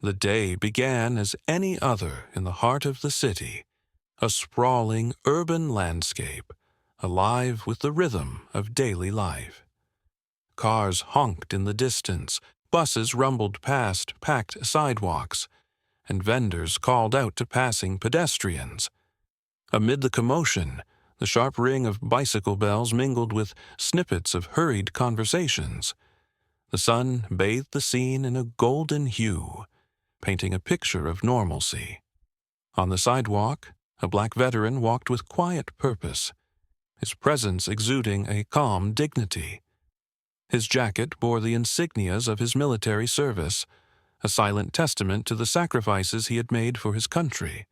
The day began as any other in the heart of the city, a sprawling urban landscape, alive with the rhythm of daily life. Cars honked in the distance, buses rumbled past packed sidewalks, and vendors called out to passing pedestrians. Amid the commotion, the sharp ring of bicycle bells mingled with snippets of hurried conversations. The sun bathed the scene in a golden hue, painting a picture of normalcy. On the sidewalk, a black veteran walked with quiet purpose, his presence exuding a calm dignity. His jacket bore the insignias of his military service, a silent testament to the sacrifices he had made for his country.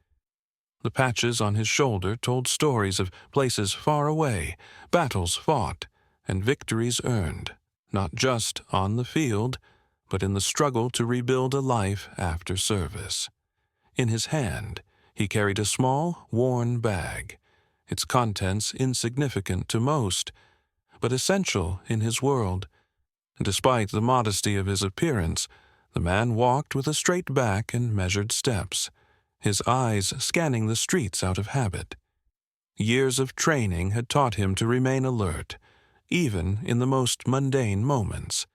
The patches on his shoulder told stories of places far away, battles fought, and victories earned, not just on the field, but in the struggle to rebuild a life after service. In his hand, he carried a small, worn bag, its contents insignificant to most, but essential in his world. Despite the modesty of his appearance, the man walked with a straight back and measured steps, his eyes scanning the streets out of habit. Years of training had taught him to remain alert, even in the most mundane moments.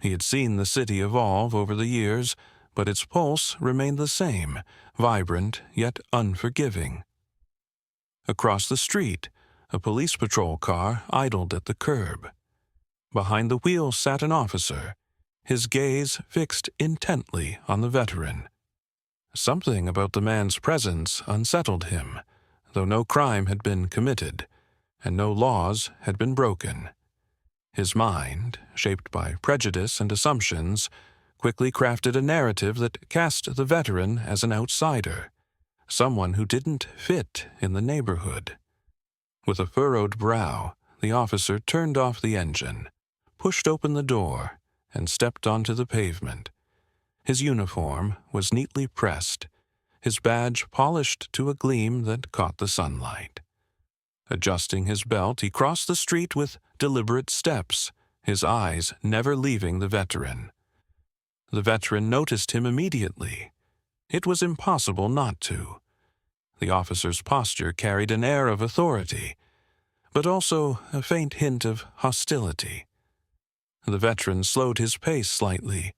He had seen the city evolve over the years, but its pulse remained the same, vibrant yet unforgiving. Across the street, a police patrol car idled at the curb. Behind the wheel sat an officer, his gaze fixed intently on the veteran. Something about the man's presence unsettled him, though no crime had been committed, and no laws had been broken. His mind, shaped by prejudice and assumptions, quickly crafted a narrative that cast the veteran as an outsider, someone who didn't fit in the neighborhood. With a furrowed brow, the officer turned off the engine, pushed open the door, and stepped onto the pavement. His uniform was neatly pressed, his badge polished to a gleam that caught the sunlight. Adjusting his belt, he crossed the street with deliberate steps, his eyes never leaving the veteran. The veteran noticed him immediately. It was impossible not to. The officer's posture carried an air of authority, but also a faint hint of hostility. The veteran slowed his pace slightly,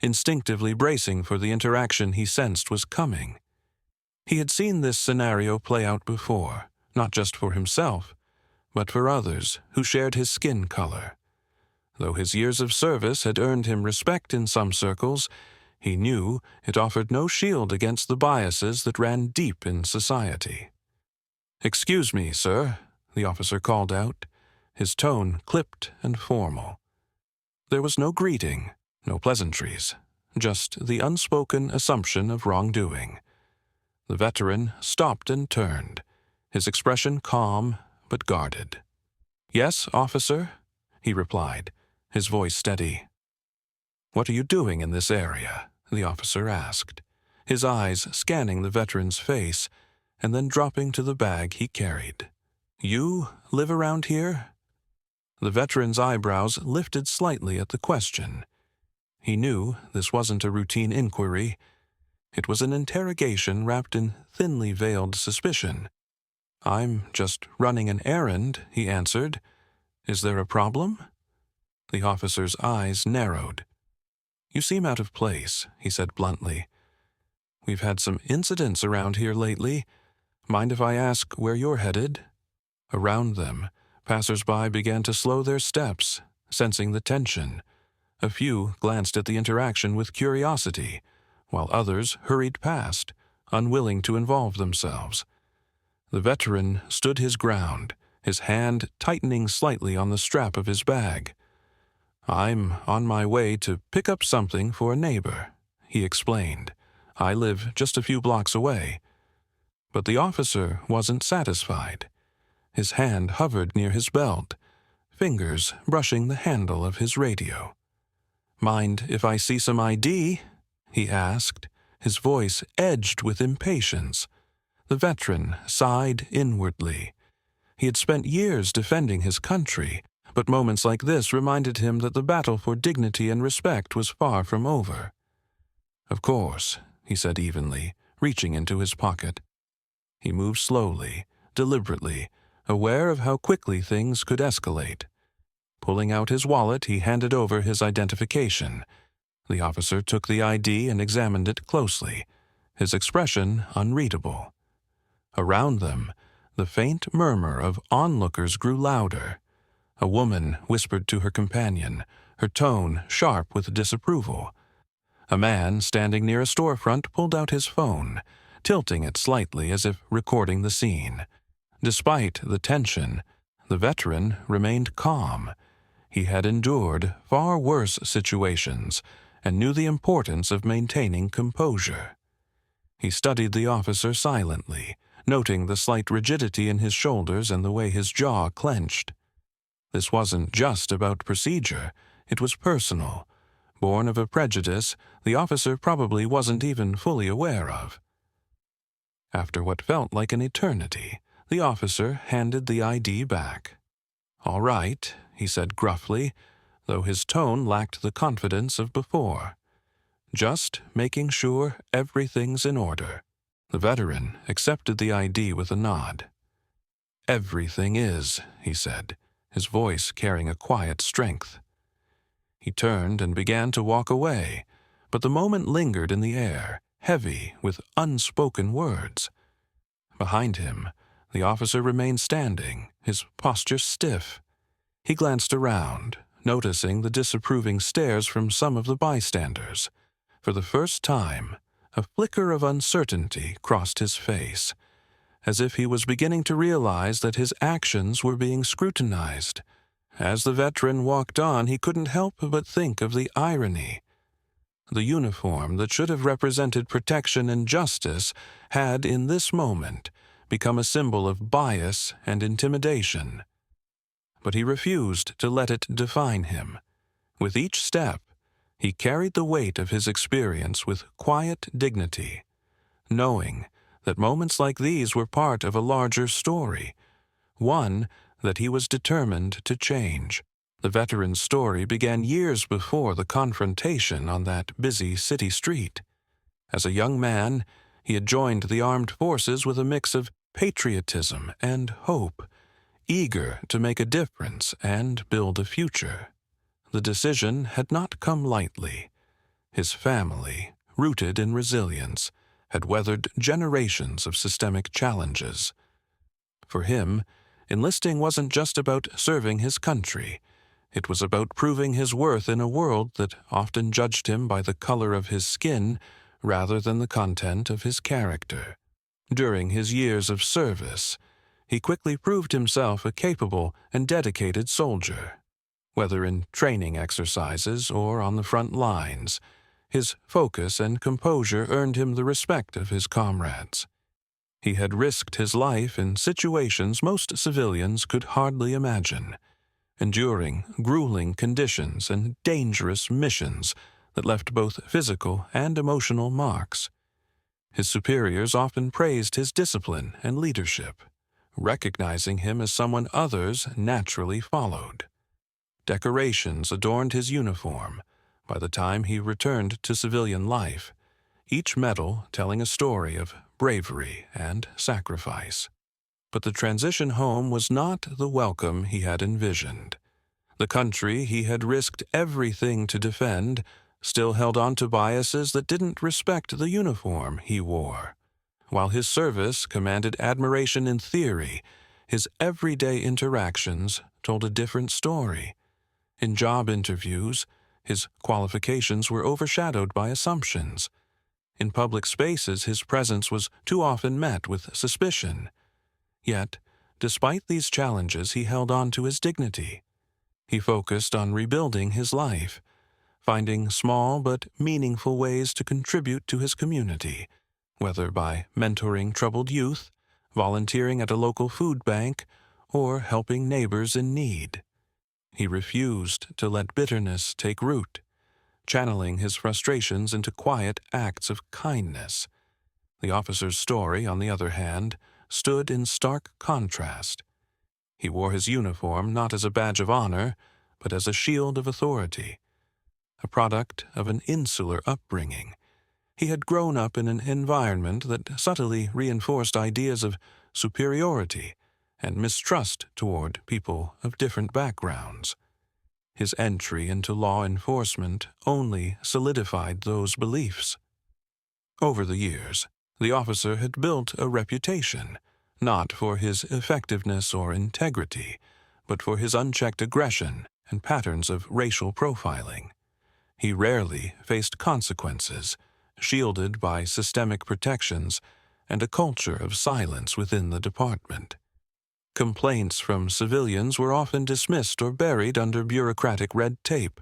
instinctively bracing for the interaction he sensed was coming. He had seen this scenario play out before, not just for himself, but for others who shared his skin color. Though his years of service had earned him respect in some circles, he knew it offered no shield against the biases that ran deep in society. "Excuse me, sir," the officer called out, his tone clipped and formal. There was no greeting, no pleasantries, just the unspoken assumption of wrongdoing. The veteran stopped and turned, his expression calm but guarded. "Yes, officer," he replied, his voice steady. "What are you doing in this area?" the officer asked, his eyes scanning the veteran's face and then dropping to the bag he carried. "You live around here?" The veteran's eyebrows lifted slightly at the question. He knew this wasn't a routine inquiry. It was an interrogation wrapped in thinly veiled suspicion. "I'm just running an errand," he answered. "Is there a problem?" The officer's eyes narrowed. "You seem out of place," he said bluntly. "We've had some incidents around here lately. Mind if I ask where you're headed?" Around them, passers-by began to slow their steps, sensing the tension. A few glanced at the interaction with curiosity, while others hurried past, unwilling to involve themselves. The veteran stood his ground, his hand tightening slightly on the strap of his bag. "I'm on my way to pick up something for a neighbor," he explained. "I live just a few blocks away." But the officer wasn't satisfied. His hand hovered near his belt, fingers brushing the handle of his radio. "Mind if I see some ID?" he asked, his voice edged with impatience. The veteran sighed inwardly. He had spent years defending his country, but moments like this reminded him that the battle for dignity and respect was far from over. "Of course," he said evenly, reaching into his pocket. He moved slowly, deliberately, aware of how quickly things could escalate. Pulling out his wallet, he handed over his identification. The officer took the ID and examined it closely, his expression unreadable. Around them, the faint murmur of onlookers grew louder. A woman whispered to her companion, her tone sharp with disapproval. A man standing near a storefront pulled out his phone, tilting it slightly as if recording the scene. Despite the tension, the veteran remained calm. He had endured far worse situations and knew the importance of maintaining composure. He studied the officer silently, noting the slight rigidity in his shoulders and the way his jaw clenched. This wasn't just about procedure, it was personal, born of a prejudice the officer probably wasn't even fully aware of. After what felt like an eternity, the officer handed the ID back. "All right," he said gruffly, though his tone lacked the confidence of before. "Just making sure everything's in order." The veteran accepted the ID with a nod. "Everything is," he said, his voice carrying a quiet strength. He turned and began to walk away, but the moment lingered in the air, heavy with unspoken words. Behind him, the officer remained standing, his posture stiff. He glanced around, noticing the disapproving stares from some of the bystanders. For the first time, a flicker of uncertainty crossed his face, as if he was beginning to realize that his actions were being scrutinized. As the veteran walked on, he couldn't help but think of the irony. The uniform that should have represented protection and justice had, in this moment, become a symbol of bias and intimidation. But he refused to let it define him. With each step, he carried the weight of his experience with quiet dignity, knowing that moments like these were part of a larger story, one that he was determined to change. The veteran's story began years before the confrontation on that busy city street. As a young man, he had joined the armed forces with a mix of patriotism and hope, eager to make a difference and build a future. The decision had not come lightly. His family, rooted in resilience, had weathered generations of systemic challenges. For him, enlisting wasn't just about serving his country. It was about proving his worth in a world that often judged him by the color of his skin rather than the content of his character. During his years of service, he quickly proved himself a capable and dedicated soldier. Whether in training exercises or on the front lines, his focus and composure earned him the respect of his comrades. He had risked his life in situations most civilians could hardly imagine, enduring grueling conditions and dangerous missions that left both physical and emotional marks. His superiors often praised his discipline and leadership, recognizing him as someone others naturally followed. Decorations adorned his uniform by the time he returned to civilian life, each medal telling a story of bravery and sacrifice. But the transition home was not the welcome he had envisioned. The country he had risked everything to defend still held on to biases that didn't respect the uniform he wore. While his service commanded admiration in theory, his everyday interactions told a different story. In job interviews, his qualifications were overshadowed by assumptions. In public spaces, his presence was too often met with suspicion. Yet, despite these challenges, he held on to his dignity. He focused on rebuilding his life, finding small but meaningful ways to contribute to his community, whether by mentoring troubled youth, volunteering at a local food bank, or helping neighbors in need. He refused to let bitterness take root, channeling his frustrations into quiet acts of kindness. The officer's story, on the other hand, stood in stark contrast. He wore his uniform not as a badge of honor, but as a shield of authority, a product of an insular upbringing. He had grown up in an environment that subtly reinforced ideas of superiority and mistrust toward people of different backgrounds. His entry into law enforcement only solidified those beliefs. Over the years, the officer had built a reputation, not for his effectiveness or integrity, but for his unchecked aggression and patterns of racial profiling. He rarely faced consequences, shielded by systemic protections and a culture of silence within the department. Complaints from civilians were often dismissed or buried under bureaucratic red tape,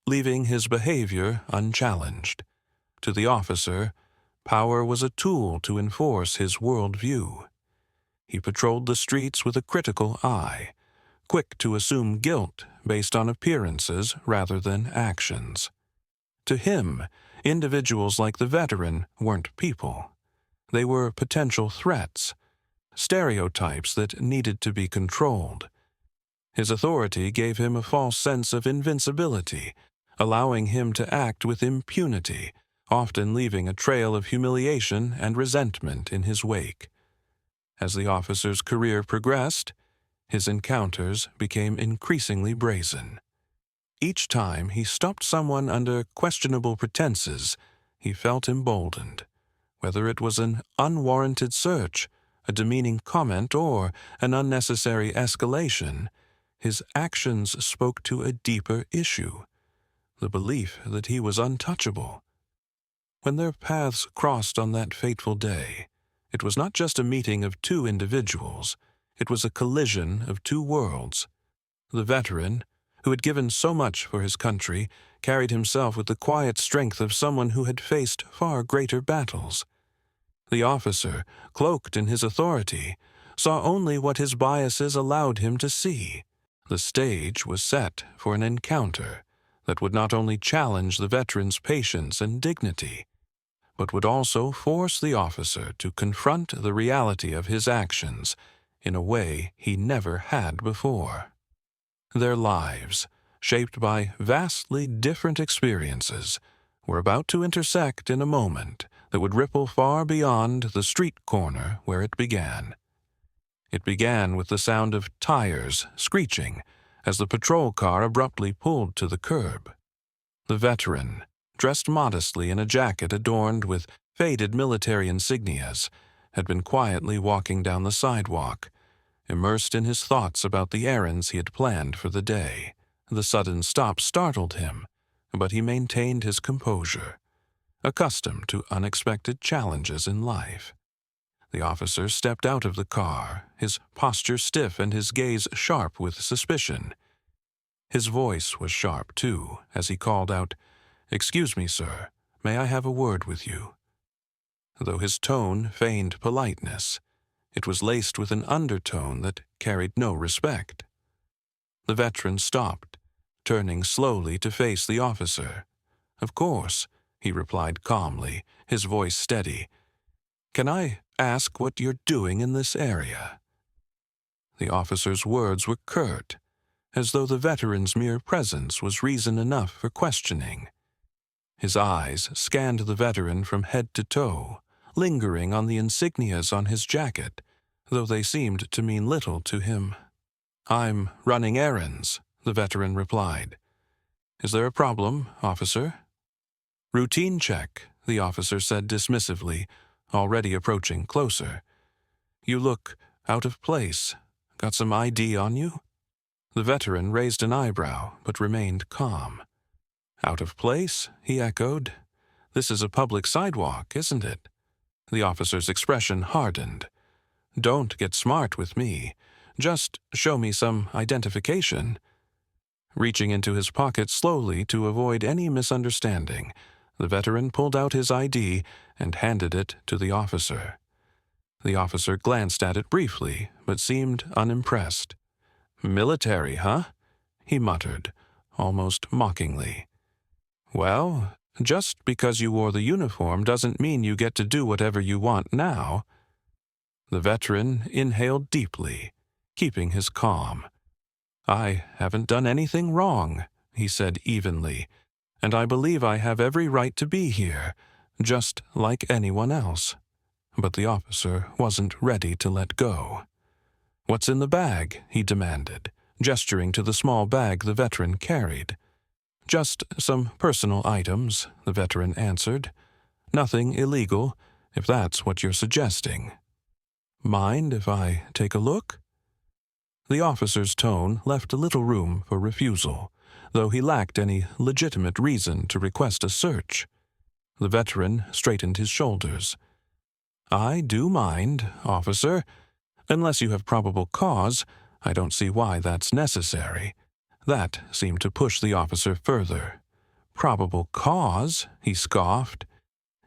leaving his behavior unchallenged. To the officer, power was a tool to enforce his worldview. He patrolled the streets with a critical eye, quick to assume guilt based on appearances rather than actions. To him, individuals like the veteran weren't people. They were potential threats, stereotypes that needed to be controlled. His authority gave him a false sense of invincibility, allowing him to act with impunity, often leaving a trail of humiliation and resentment in his wake. As the officer's career progressed, his encounters became increasingly brazen. Each time he stopped someone under questionable pretenses, he felt emboldened. Whether it was an unwarranted search, a demeaning comment, or an unnecessary escalation, his actions spoke to a deeper issue, the belief that he was untouchable. When their paths crossed on that fateful day, it was not just a meeting of two individuals, it was a collision of two worlds. The veteran, who had given so much for his country, carried himself with the quiet strength of someone who had faced far greater battles. The officer, cloaked in his authority, saw only what his biases allowed him to see. The stage was set for an encounter that would not only challenge the veteran's patience and dignity, but would also force the officer to confront the reality of his actions in a way he never had before. Their lives, shaped by vastly different experiences, were about to intersect in a moment that would ripple far beyond the street corner where it began. It began with the sound of tires screeching as the patrol car abruptly pulled to the curb. The veteran, dressed modestly in a jacket adorned with faded military insignias, had been quietly walking down the sidewalk, immersed in his thoughts about the errands he had planned for the day. The sudden stop startled him, but he maintained his composure, accustomed to unexpected challenges in life. The officer stepped out of the car, his posture stiff and his gaze sharp with suspicion. His voice was sharp, too, as he called out, "Excuse me, sir, may I have a word with you?" Though his tone feigned politeness, it was laced with an undertone that carried no respect. The veteran stopped, turning slowly to face the officer. "Of course," he replied calmly, his voice steady. "Can I ask what you're doing in this area?" The officer's words were curt, as though the veteran's mere presence was reason enough for questioning. His eyes scanned the veteran from head to toe, lingering on the insignias on his jacket, though they seemed to mean little to him. "I'm running errands," the veteran replied. "Is there a problem, officer?" "Routine check," the officer said dismissively, already approaching closer. "You look out of place. Got some ID on you?" The veteran raised an eyebrow, but remained calm. "Out of place?" he echoed. "This is a public sidewalk, isn't it?" The officer's expression hardened. "Don't get smart with me. Just show me some identification." Reaching into his pocket slowly to avoid any misunderstanding, the veteran pulled out his ID and handed it to the officer. The officer glanced at it briefly, but seemed unimpressed. "Military, huh?" he muttered, almost mockingly. "Well, just because you wore the uniform doesn't mean you get to do whatever you want now." The veteran inhaled deeply, keeping his calm. "I haven't done anything wrong," he said evenly, "and I believe I have every right to be here. just like anyone else. But the officer wasn't ready to let go. "What's in the bag?" he demanded, gesturing to the small bag the veteran carried. "Just some personal items," the veteran answered. "Nothing illegal, if that's what you're suggesting." "Mind if I take a look?" The officer's tone left little room for refusal, though he lacked any legitimate reason to request a search. The veteran straightened his shoulders. "I do mind, officer. Unless you have probable cause, I don't see why that's necessary." That seemed to push the officer further. "Probable cause?" he scoffed.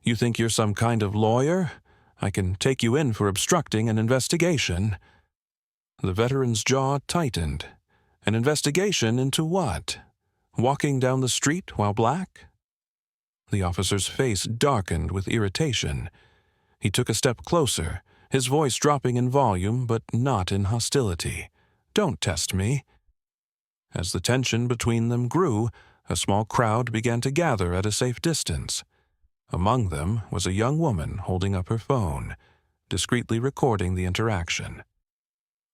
"You think you're some kind of lawyer? I can take you in for obstructing an investigation." The veteran's jaw tightened. An investigation into what? Walking down the street while black? The officer's face darkened with irritation. He took a step closer, his voice dropping in volume but not in hostility. "Don't test me." As the tension between them grew, a small crowd began to gather at a safe distance. Among them was a young woman holding up her phone, discreetly recording the interaction.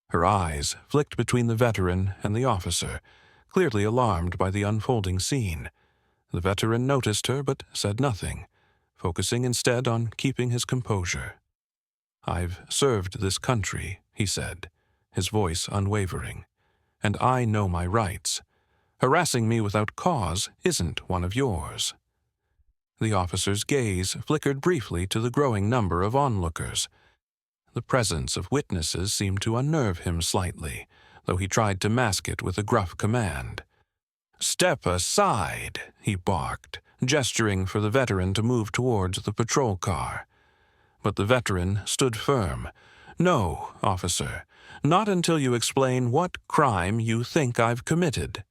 Her eyes flicked between the veteran and the officer, clearly alarmed by the unfolding scene. The veteran noticed her but said nothing, focusing instead on keeping his composure. "I've served this country," he said, his voice unwavering, "and I know my rights. Harassing me without cause isn't one of yours." The officer's gaze flickered briefly to the growing number of onlookers. The presence of witnesses seemed to unnerve him slightly, though he tried to mask it with a gruff command. "Step aside," he barked, gesturing for the veteran to move towards the patrol car. But the veteran stood firm. "No, officer, not until you explain what crime you think I've committed."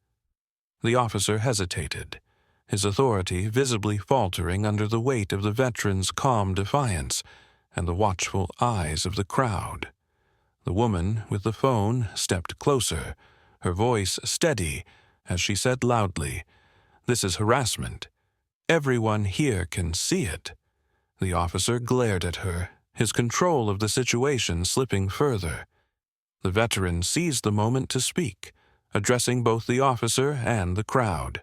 The officer hesitated, his authority visibly faltering under the weight of the veteran's calm defiance and the watchful eyes of the crowd. The woman with the phone stepped closer, her voice steady as she said loudly, "This is harassment. Everyone here can see it." The officer glared at her, his control of the situation slipping further. The veteran seized the moment to speak, addressing both the officer and the crowd.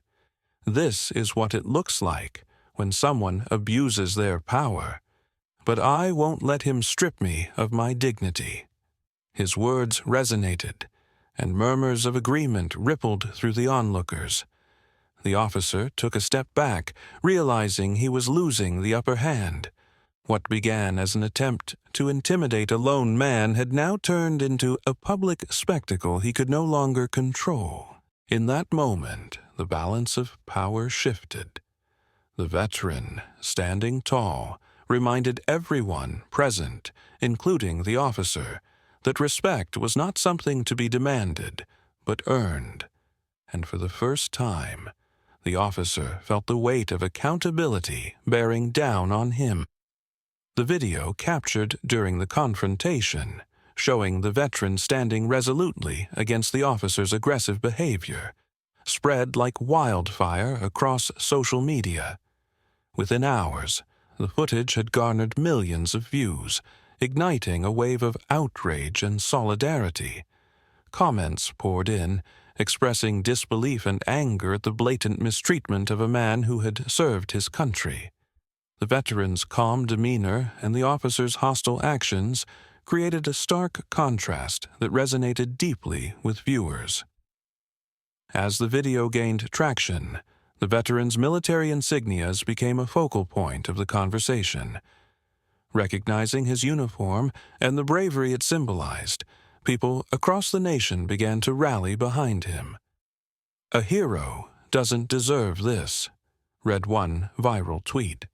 "This is what it looks like when someone abuses their power. But I won't let him strip me of my dignity." His words resonated, and murmurs of agreement rippled through the onlookers. The officer took a step back, realizing he was losing the upper hand. What began as an attempt to intimidate a lone man had now turned into a public spectacle he could no longer control. In that moment, the balance of power shifted. The veteran, standing tall, reminded everyone present, including the officer, that respect was not something to be demanded, but earned. And for the first time, the officer felt the weight of accountability bearing down on him. The video captured during the confrontation, showing the veteran standing resolutely against the officer's aggressive behavior, spread like wildfire across social media. Within hours, the footage had garnered millions of views, igniting a wave of outrage and solidarity. Comments poured in, expressing disbelief and anger at the blatant mistreatment of a man who had served his country. The veteran's calm demeanor and the officer's hostile actions created a stark contrast that resonated deeply with viewers. As the video gained traction, the veteran's military insignias became a focal point of the conversation. Recognizing his uniform and the bravery it symbolized, people across the nation began to rally behind him. "A hero doesn't deserve this," read one viral tweet.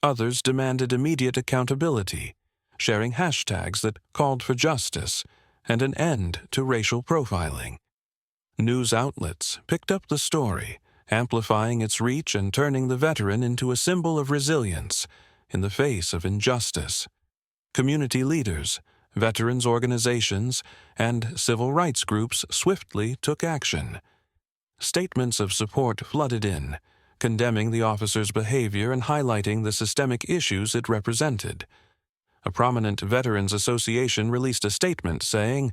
Others demanded immediate accountability, sharing hashtags that called for justice and an end to racial profiling. News outlets picked up the story, amplifying its reach and turning the veteran into a symbol of resilience in the face of injustice. Community leaders, veterans organizations, and civil rights groups swiftly took action. Statements of support flooded in, condemning the officer's behavior and highlighting the systemic issues it represented. A prominent Veterans Association released a statement saying,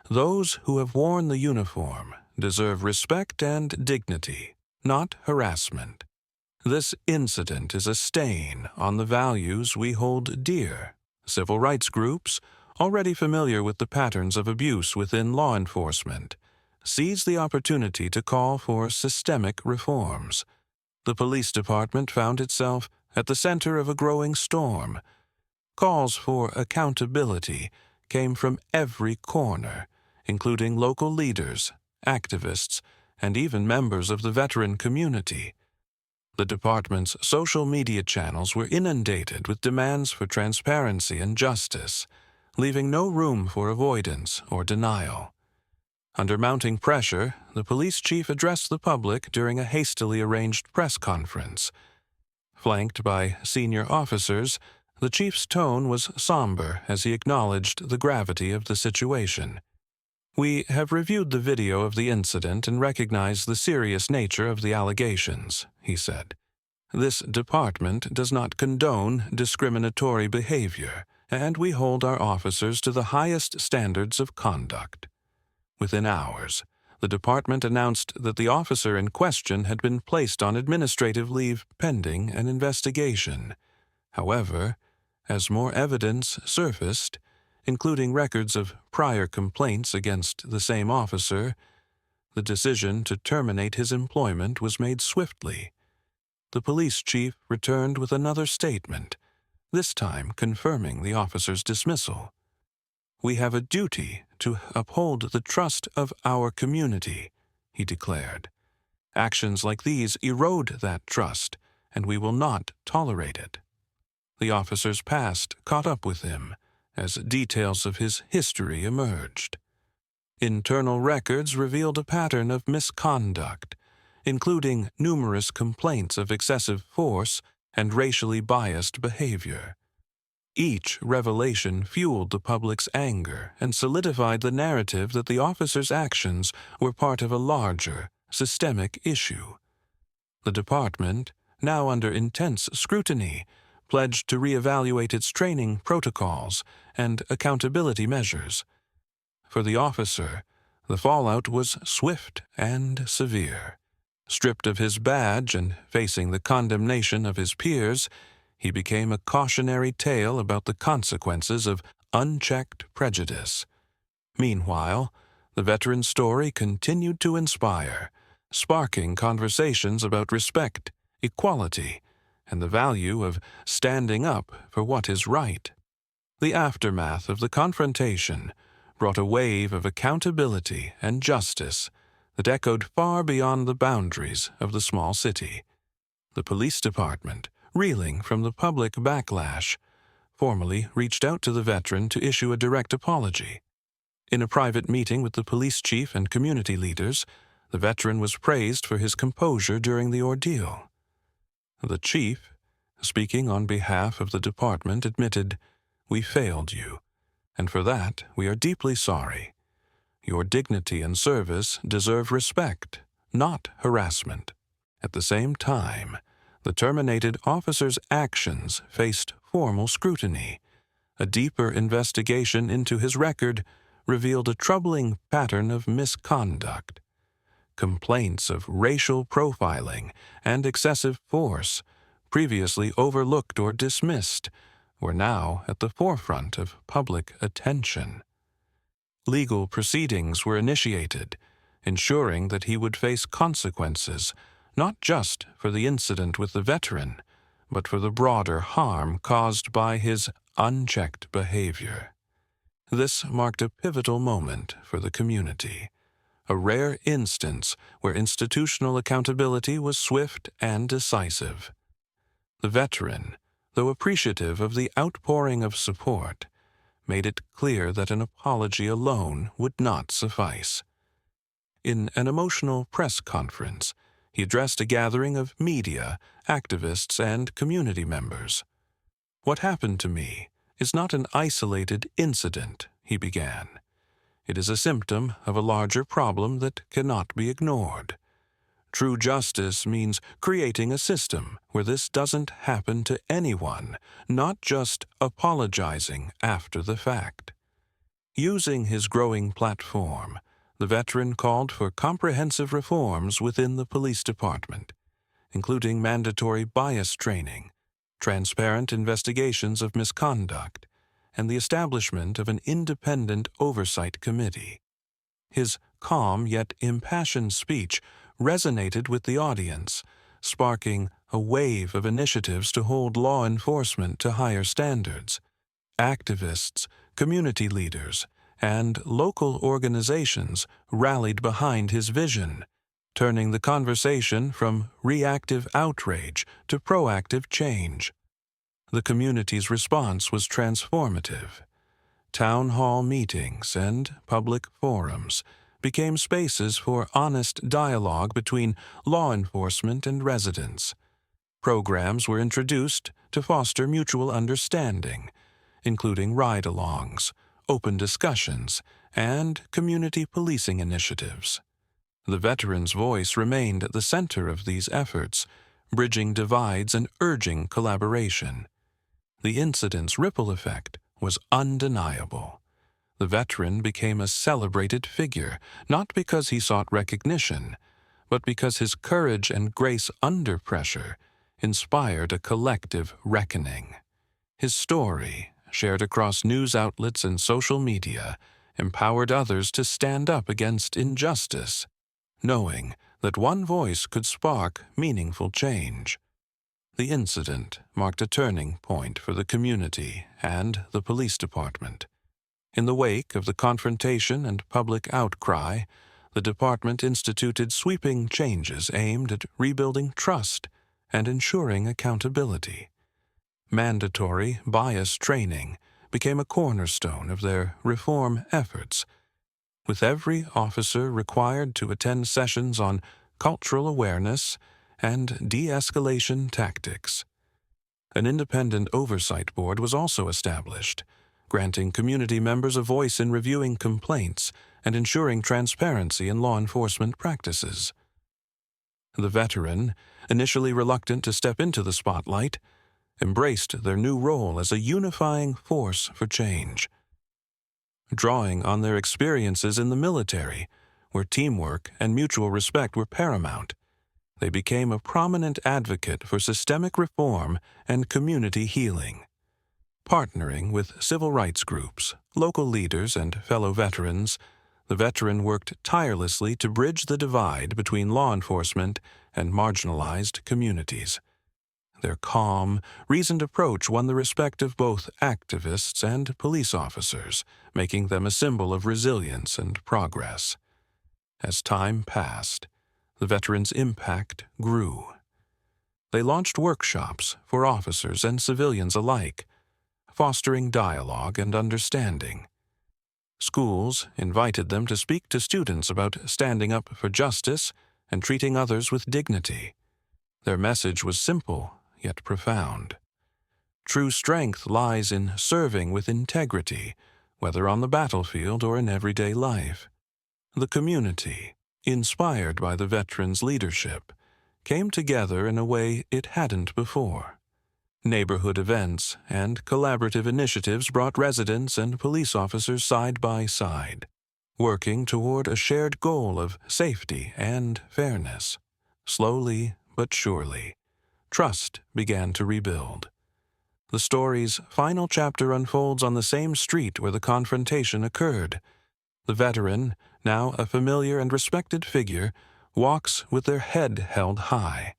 "Those who have worn the uniform deserve respect and dignity, not harassment. This incident is a stain on the values we hold dear." Civil rights groups, already familiar with the patterns of abuse within law enforcement, seized the opportunity to call for systemic reforms. The police department found itself at the center of a growing storm. Calls for accountability came from every corner, including local leaders, activists, and even members of the veteran community. The department's social media channels were inundated with demands for transparency and justice, leaving no room for avoidance or denial. Under mounting pressure, the police chief addressed the public during a hastily arranged press conference. Flanked by senior officers, the chief's tone was somber as he acknowledged the gravity of the situation. "We have reviewed the video of the incident and recognize the serious nature of the allegations," he said. "This department does not condone discriminatory behavior, and we hold our officers to the highest standards of conduct." Within hours, the department announced that the officer in question had been placed on administrative leave pending an investigation. However, as more evidence surfaced, including records of prior complaints against the same officer, the decision to terminate his employment was made swiftly. The police chief returned with another statement, this time confirming the officer's dismissal. "We have a duty to uphold the trust of our community," he declared. "Actions like these erode that trust, and we will not tolerate it." The officer's past caught up with him as details of his history emerged. Internal records revealed a pattern of misconduct, including numerous complaints of excessive force and racially biased behavior. Each revelation fueled the public's anger and solidified the narrative that the officer's actions were part of a larger, systemic issue. The department, now under intense scrutiny, pledged to reevaluate its training protocols and accountability measures. For the officer, the fallout was swift and severe. Stripped of his badge and facing the condemnation of his peers, he became a cautionary tale about the consequences of unchecked prejudice. Meanwhile, the veteran's story continued to inspire, sparking conversations about respect, equality, and the value of standing up for what is right. The aftermath of the confrontation brought a wave of accountability and justice that echoed far beyond the boundaries of the small city. The police department, reeling from the public backlash, formally reached out to the veteran to issue a direct apology. In a private meeting with the police chief and community leaders, the veteran was praised for his composure during the ordeal. The chief, speaking on behalf of the department, admitted, "We failed you, and for that we are deeply sorry. Your dignity and service deserve respect, not harassment." At the same time, the terminated officer's actions faced formal scrutiny. A deeper investigation into his record revealed a troubling pattern of misconduct. Complaints of racial profiling and excessive force, previously overlooked or dismissed, were now at the forefront of public attention. Legal proceedings were initiated, ensuring that he would face consequences not just for the incident with the veteran, but for the broader harm caused by his unchecked behavior. This marked a pivotal moment for the community, a rare instance where institutional accountability was swift and decisive. The veteran, though appreciative of the outpouring of support, made it clear that an apology alone would not suffice. In an emotional press conference, he addressed a gathering of media, activists, and community members. "What happened to me is not an isolated incident," he began. "It is a symptom of a larger problem that cannot be ignored. True justice means creating a system where this doesn't happen to anyone, not just apologizing after the fact. Using his growing platform, the veteran called for comprehensive reforms within the police department, including mandatory bias training, transparent investigations of misconduct, and the establishment of an independent oversight committee. His calm yet impassioned speech resonated with the audience, sparking a wave of initiatives to hold law enforcement to higher standards. Activists, community leaders, and local organizations rallied behind his vision, turning the conversation from reactive outrage to proactive change. The community's response was transformative. Town hall meetings and public forums became spaces for honest dialogue between law enforcement and residents. Programs were introduced to foster mutual understanding, including ride-alongs, open discussions, and community policing initiatives. The veteran's voice remained at the center of these efforts, bridging divides and urging collaboration. The incident's ripple effect was undeniable. The veteran became a celebrated figure, not because he sought recognition, but because his courage and grace under pressure inspired a collective reckoning. His story, shared across news outlets and social media, empowered others to stand up against injustice, knowing that one voice could spark meaningful change. The incident marked a turning point for the community and the police department. In the wake of the confrontation and public outcry, the department instituted sweeping changes aimed at rebuilding trust and ensuring accountability. Mandatory bias training became a cornerstone of their reform efforts, with every officer required to attend sessions on cultural awareness and de-escalation tactics. An independent oversight board was also established, granting community members a voice in reviewing complaints and ensuring transparency in law enforcement practices. The veteran, initially reluctant to step into the spotlight, embraced their new role as a unifying force for change. Drawing on their experiences in the military, where teamwork and mutual respect were paramount, they became a prominent advocate for systemic reform and community healing. Partnering with civil rights groups, local leaders, and fellow veterans, the veteran worked tirelessly to bridge the divide between law enforcement and marginalized communities. Their calm, reasoned approach won the respect of both activists and police officers, making them a symbol of resilience and progress. As time passed, the veterans' impact grew. They launched workshops for officers and civilians alike, fostering dialogue and understanding. Schools invited them to speak to students about standing up for justice and treating others with dignity. Their message was simple yet profound. True strength lies in serving with integrity, whether on the battlefield or in everyday life. The community, inspired by the veterans' leadership, came together in a way it hadn't before. Neighborhood events and collaborative initiatives brought residents and police officers side by side, working toward a shared goal of safety and fairness. Slowly but surely, trust began to rebuild. The story's final chapter unfolds on the same street where the confrontation occurred. The veteran, now a familiar and respected figure, walks with their head held high.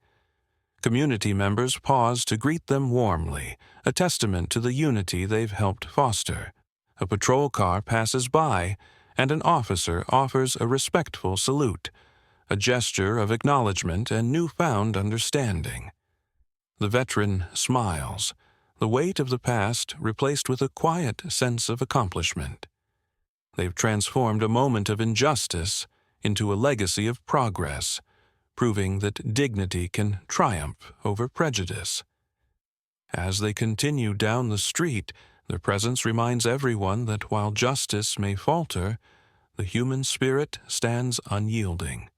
Community members pause to greet them warmly, a testament to the unity they've helped foster. A patrol car passes by, and an officer offers a respectful salute, a gesture of acknowledgement and newfound understanding. The veteran smiles, the weight of the past replaced with a quiet sense of accomplishment. They've transformed a moment of injustice into a legacy of progress, proving that dignity can triumph over prejudice. As they continue down the street, their presence reminds everyone that while justice may falter, the human spirit stands unyielding.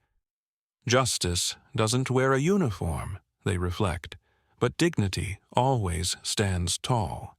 Justice doesn't wear a uniform, they reflect, but dignity always stands tall.